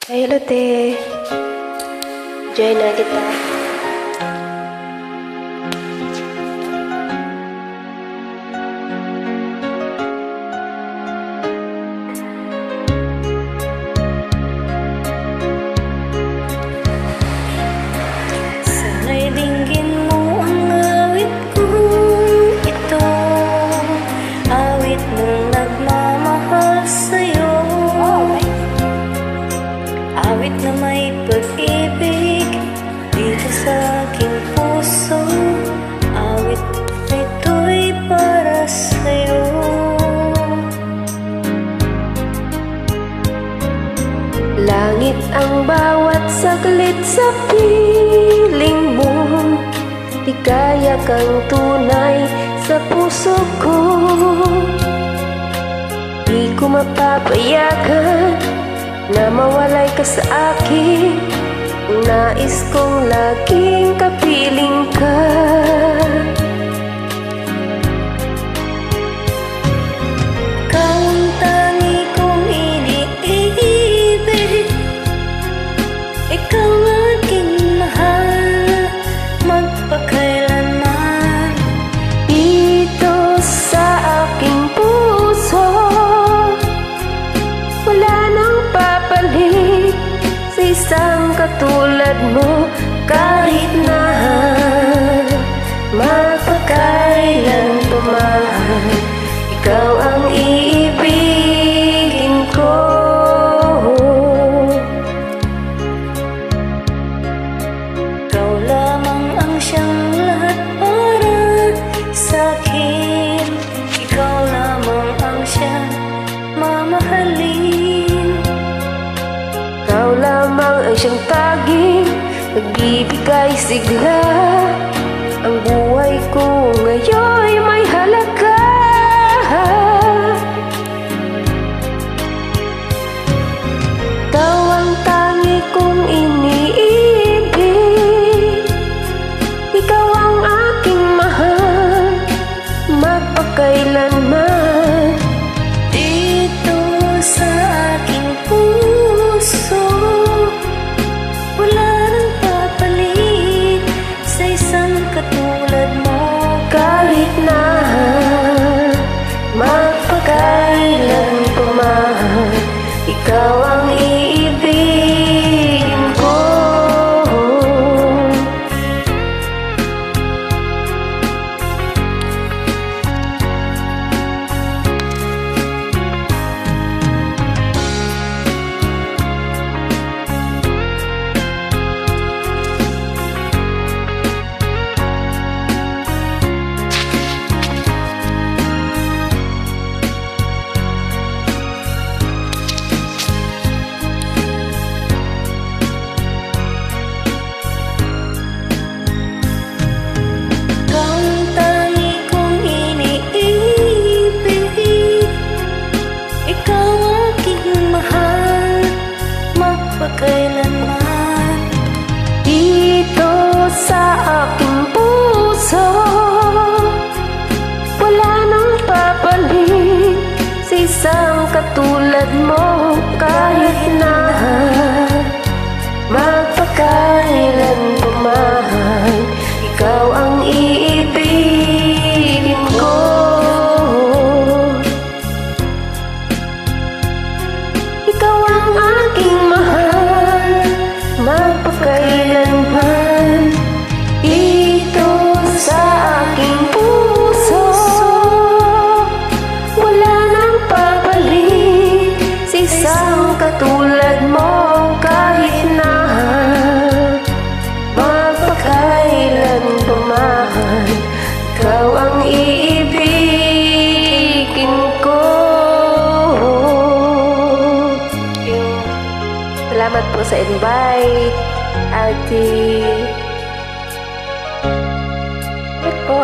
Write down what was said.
Hello, te. Join na kita. Sana'y dinggin mo ang awit kong ito, awit ng nagmamahal sa'yo, awit na may pag-ibig dito sa aking puso, awit na ito'y para sa'yo. Langit ang bawat saglit sa piling mo, ligaya kang tunay sa puso ko. Di ko mapapayagan na mawalay ka sa akin, nais kong laging kapiling ka. Ikaw ang tangi kong iniibig, ikaw ang aking mahal, magpakailanman. Dito sa aking puso, wala nang papalit sa isang katulad mo, kahit na magpakailan pa man, ikaw ang iibigin ko. Ikaw lamang ang siyang lahat para sa'kin, ikaw lamang ang siyang mamahalin. Ikaw lamang ang siyang taging nagbibigay sigla, ang buhay ko ngayon'y may halaga. Ikaw ang tangi kong iniibig, ikaw ang aking mahal, magpakailanman. Dito sa aking puso, wala nang papalit sa isang katulad mo, Kahit na magpakailan pa man, ikaw ang iibigin ko. ikaw ang tangi kong iniibig, ikaw ang aking mahal, magpakailanman. Dito sa aking puso, wala nang papalit sa isang katulad mo, kahit na magpakailan pa man, ikaw ang iibigin ko. Ikaw ang aking mahal, magpakailanman. Dito sa aking puso, wala nang papalit sa isang katulad mo, kahit na magpakailan pa man, ikaw ang iibigin ko. Salamat po sa invite, Ate. Wait po.